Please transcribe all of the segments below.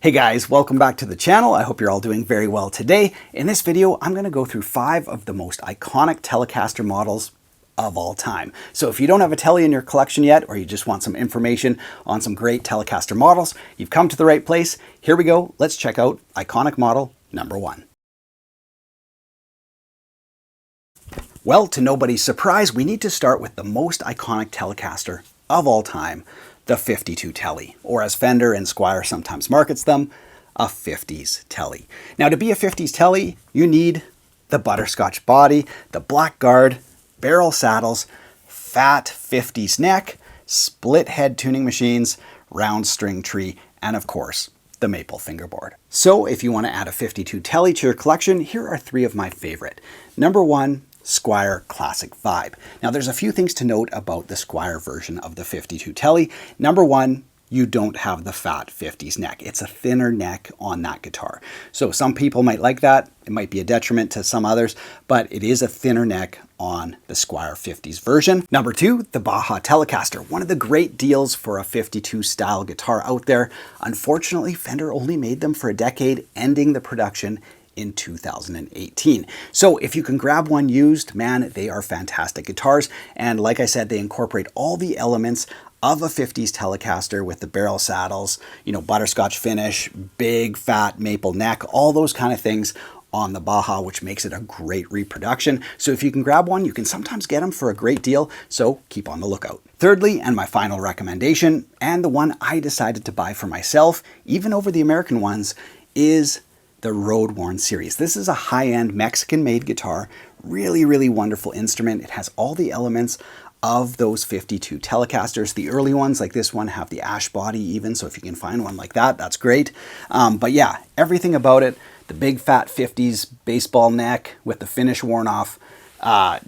Hey guys, welcome back to the channel. I hope you're all doing very well today. In this video, I'm going to go through 5 of the most iconic Telecaster models of all time. So if you don't have a Tele in your collection yet, or you just want some information on some great Telecaster models, you've come to the right place. Here we go. Let's check out iconic model number 1. Well, to nobody's surprise, we need to start with the most iconic Telecaster of all time, the 52 Tele, or as Fender and Squier sometimes markets them, a 50s Tele. Now, to be a 50s Tele, you need the butterscotch body, the black guard, barrel saddles, fat 50s neck, split head tuning machines, round string tree, and of course, the maple fingerboard. So if you want to add a 52 Tele to your collection, here are 3 of my favorite. Number 1, Squier Classic Vibe. Now there's a few things to note about the Squier version of the 52 Tele. Number 1, you don't have the fat 50s neck. It's a thinner neck on that guitar. So some people might like that. It might be a detriment to some others, but it is a thinner neck on the Squier 50s version. Number 2, the Baja Telecaster, one of the great deals for a 52 style guitar out there. Unfortunately, Fender only made them for a decade, ending the production in 2018. So if you can grab one used, man, they are fantastic guitars. And like I said, they incorporate all the elements of a 50s Telecaster with the barrel saddles, butterscotch finish, big fat maple neck, all those kind of things on the Baja, which makes it a great reproduction. So if you can grab one, you can sometimes get them for a great deal, so keep on the lookout. Thirdly, and my final recommendation, and the one I decided to buy for myself, even over the American ones, is the Road Worn series. This is a high-end Mexican-made guitar, really wonderful instrument. It has all the elements of those 52 Telecasters. The early ones, like this one, have the ash body even, so if you can find one like that, that's great. But yeah, everything about it, the big fat 50s baseball neck with the finish worn off,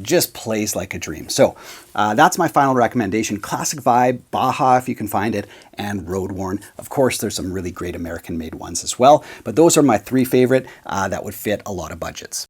just plays like a dream. So that's my final recommendation. Classic Vibe, Baja if you can find it, and Road Worn. Of course, there's some really great American-made ones as well, but those are my 3 favorite that would fit a lot of budgets.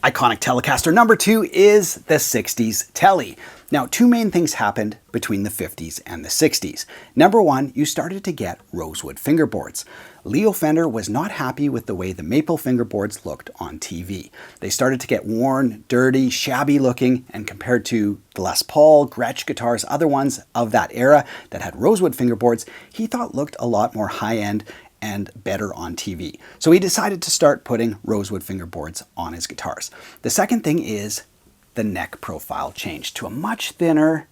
Iconic Telecaster number 2 is the 60s Tele. Now, 2 main things happened between the 50s and the 60s. Number 1, you started to get rosewood fingerboards. Leo Fender was not happy with the way the maple fingerboards looked on TV. They started to get worn, dirty, shabby looking, and compared to the Les Paul, Gretsch guitars, other ones of that era that had rosewood fingerboards, he thought looked a lot more high-end and better on TV. So he decided to start putting rosewood fingerboards on his guitars. The second thing is the neck profile changed to a much thinner,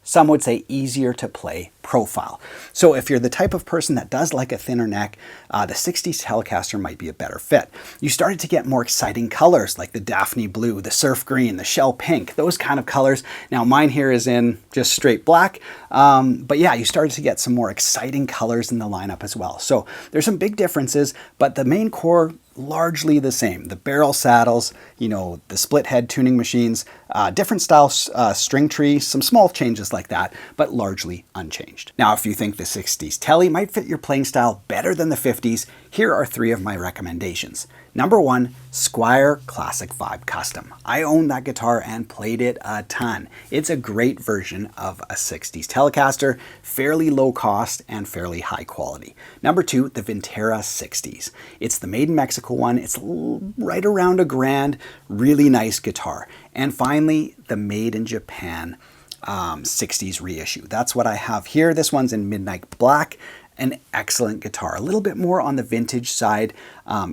some would say easier to play profile. So if you're the type of person that does like a thinner neck, the 60s Telecaster might be a better fit. You started to get more exciting colors like the Daphne blue, the surf green, the shell pink, those kind of colors. Now mine here is in just straight black, but yeah, you started to get some more exciting colors in the lineup as well. So there's some big differences, but the main core largely the same. The barrel saddles, the split head tuning machines, different style string tree, some small changes like that, but largely unchanged. Now, if you think the 60s Tele might fit your playing style better than the 50s, here are 3 of my recommendations. Number 1, Squier Classic Vibe Custom. I own that guitar and played it a ton. It's a great version of a 60s Telecaster, fairly low cost and fairly high quality. Number 2, the Vintera 60s. It's the made in Mexico one. It's right around $1,000, really nice guitar. And finally, the made in Japan 60s reissue. That's what I have here. This one's in Midnight Black. An excellent guitar, a little bit more on the vintage side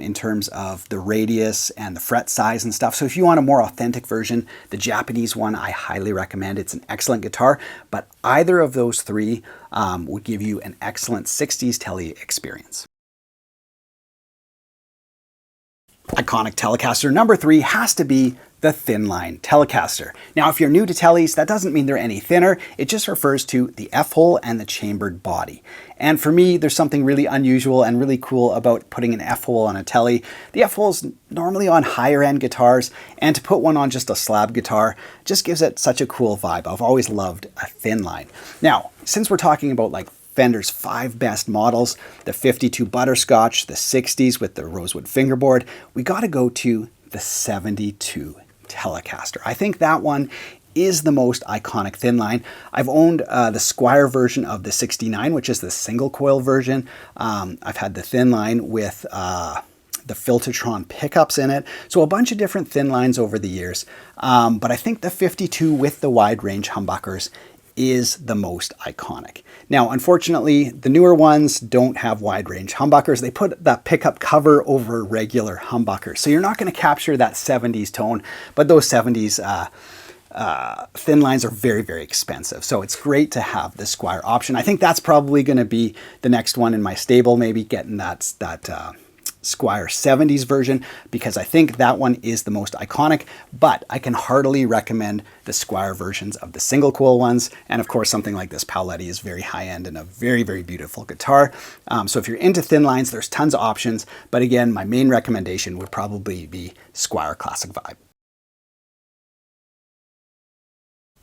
in terms of the radius and the fret size and stuff. So if you want a more authentic version, the Japanese one I highly recommend. It's an excellent guitar, but either of those 3 would give you an excellent 60s Tele experience. Iconic Telecaster number 3 has to be the thin line Telecaster. Now, if you're new to Teles, that doesn't mean they're any thinner. It just refers to the F-hole and the chambered body. And for me, there's something really unusual and really cool about putting an F-hole on a Tele. The F-hole is normally on higher end guitars, and to put one on just a slab guitar just gives it such a cool vibe. I've always loved a thin line. Now, since we're talking about like Fender's 5 best models, the 52 Butterscotch, the 60s with the rosewood fingerboard, we got to go to the 72 Telecaster. I think that one is the most iconic thin line. I've owned the Squire version of the 69, which is the single coil version. I've had the thin line with the Filtertron pickups in it. So a bunch of different thin lines over the years. But I think the 52 with the wide range humbuckers is the most iconic. Now, unfortunately, the newer ones don't have wide range humbuckers. They put that pickup cover over regular humbuckers. So you're not going to capture that 70s tone, but those 70s thin lines are very, very expensive. So it's great to have the Squire option. I think that's probably going to be the next one in my stable, maybe getting that Squire 70s version, because I think that one is the most iconic, but I can heartily recommend the Squire versions of the single coil ones. And of course, something like this Paoletti is very high end and a very, very beautiful guitar. So if you're into thin lines, there's tons of options. But again, my main recommendation would probably be Squire Classic Vibe.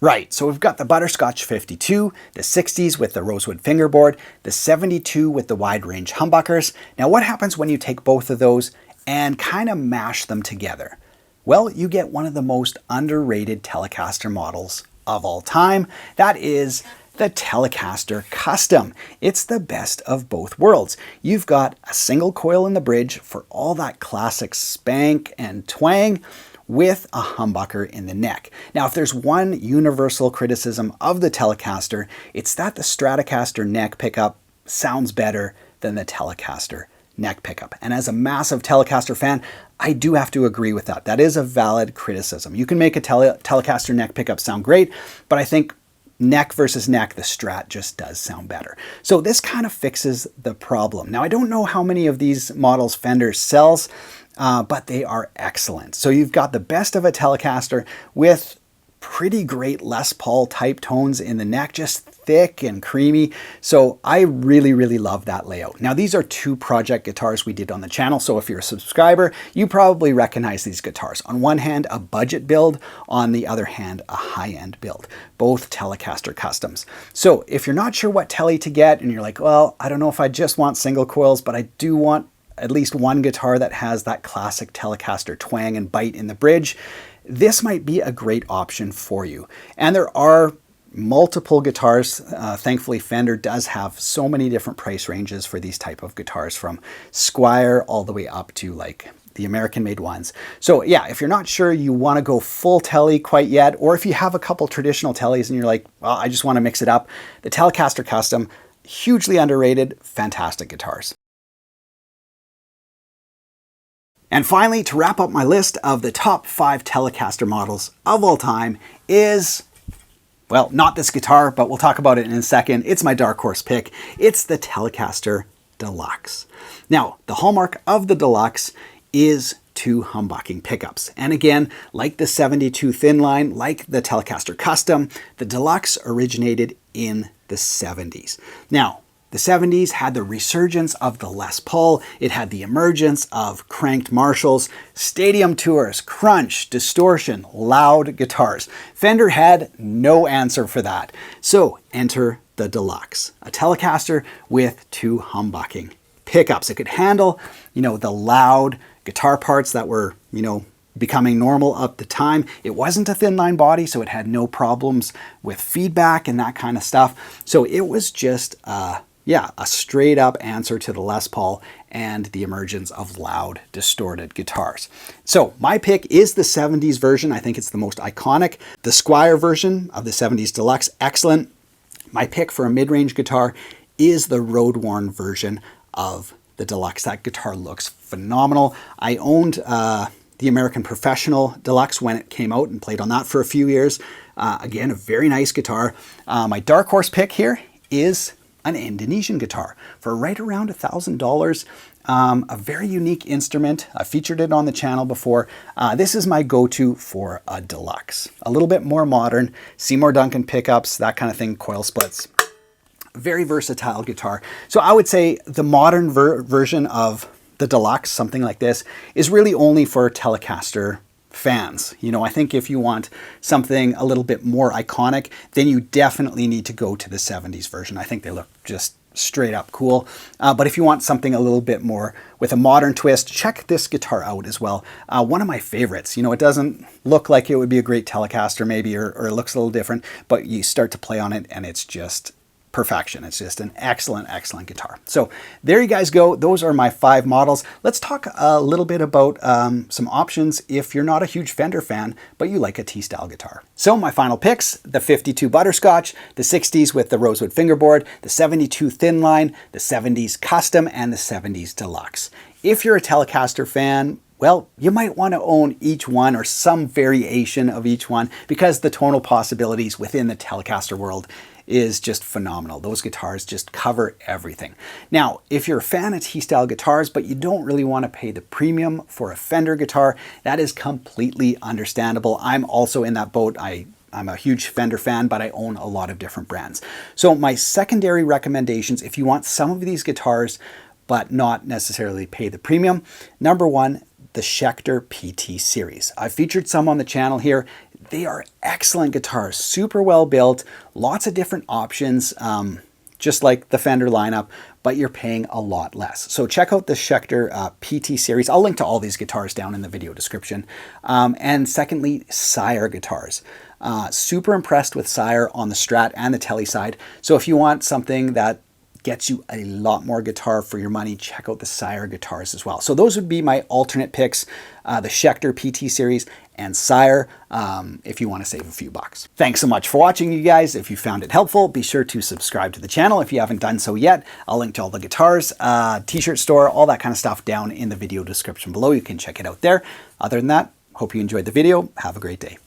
Right, so we've got the Butterscotch 52, the 60s with the rosewood fingerboard, the 72 with the wide range humbuckers. Now what happens when you take both of those and kind of mash them together? Well, you get one of the most underrated Telecaster models of all time. That is the Telecaster Custom. It's the best of both worlds. You've got a single coil in the bridge for all that classic spank and twang, with a humbucker in the neck. Now, if there's one universal criticism of the Telecaster, it's that the Stratocaster neck pickup sounds better than the Telecaster neck pickup. And as a massive Telecaster fan, I do have to agree with that. That is a valid criticism. You can make a Telecaster neck pickup sound great, but I think neck versus neck, the Strat just does sound better. So this kind of fixes the problem. Now, I don't know how many of these models Fender sells, but they are excellent. So you've got the best of a Telecaster with pretty great Les Paul type tones in the neck, just thick and creamy. So I really, really love that layout. Now these are two project guitars we did on the channel. So if you're a subscriber, you probably recognize these guitars. On one hand, a budget build, on the other hand, a high-end build, both Telecaster customs. So if you're not sure what Tele to get and you're like, well, I don't know if I just want single coils, but I do want at least one guitar that has that classic Telecaster twang and bite in the bridge, this might be a great option for you. And there are multiple guitars. Thankfully, Fender does have so many different price ranges for these type of guitars, from Squire all the way up to like the American-made ones. So yeah, if you're not sure you want to go full Tele quite yet, or if you have a couple traditional Teles and you're like, well, I just want to mix it up, the Telecaster Custom, hugely underrated, fantastic guitars. And finally, to wrap up my list of the top 5 Telecaster models of all time is, well, not this guitar, but we'll talk about it in a second. It's my dark horse pick. It's the Telecaster Deluxe. Now, the hallmark of the Deluxe is 2 humbucking pickups. And again, like the 72 thin line, like the Telecaster Custom, the Deluxe originated in the 70s. Now, the 70s had the resurgence of the Les Paul. It had the emergence of cranked Marshalls, stadium tours, crunch, distortion, loud guitars. Fender had no answer for that. So enter the Deluxe, a Telecaster with 2 humbucking pickups. It could handle, the loud guitar parts that were, becoming normal at the time. It wasn't a thin line body, so it had no problems with feedback and that kind of stuff. So it was just a straight up answer to the Les Paul and the emergence of loud, distorted guitars. So my pick is the 70s version. I think it's the most iconic. The Squire version of the 70s Deluxe, excellent. My pick for a mid-range guitar is the road-worn version of the Deluxe. That guitar looks phenomenal. I owned the American Professional Deluxe when it came out and played on that for a few years. Again, a very nice guitar. My dark horse pick here is an Indonesian guitar for right around $1,000. A very unique instrument. I featured it on the channel before. This is my go-to for a Deluxe. A little bit more modern, Seymour Duncan pickups, that kind of thing, coil splits. Very versatile guitar. So I would say the modern version of the Deluxe, something like this, is really only for Telecaster fans. You know, I think if you want something a little bit more iconic, then you definitely need to go to the 70s version. I think they look just straight up cool. But if you want something a little bit more with a modern twist, check this guitar out as well. One of my favorites. You know, it doesn't look like it would be a great Telecaster maybe, or it looks a little different, but you start to play on it and it's just perfection. It's just an excellent, excellent guitar. So there you guys go. Those are my 5 models. Let's talk a little bit about some options if you're not a huge Fender fan, but you like a T-style guitar. So my final picks, the 52 Butterscotch, the 60s with the rosewood fingerboard, the 72 Thin Line, the 70s Custom, and the 70s Deluxe. If you're a Telecaster fan, well, you might want to own each one or some variation of each one, because the tonal possibilities within the Telecaster world is just phenomenal. Those guitars just cover everything. Now, if you're a fan of T-style guitars, but you don't really want to pay the premium for a Fender guitar, that is completely understandable. I'm also in that boat. I'm a huge Fender fan, but I own a lot of different brands. So my secondary recommendations, if you want some of these guitars, but not necessarily pay the premium, number one, the Schecter PT series. I've featured some on the channel here. They are excellent guitars, super well built, lots of different options, just like the Fender lineup, but you're paying a lot less. So check out the Schecter PT series. I'll link to all these guitars down in the video description. And secondly, Sire guitars. Super impressed with Sire on the Strat and the Tele side. So if you want something that gets you a lot more guitar for your money, check out the Sire guitars as well. So those would be my alternate picks, the Schecter PT series and Sire, if you want to save a few bucks. Thanks so much for watching, you guys. If you found it helpful, be sure to subscribe to the channel if you haven't done so yet. I'll link to all the guitars, t-shirt store, all that kind of stuff down in the video description below. You can check it out there. Other than that, hope you enjoyed the video. Have a great day.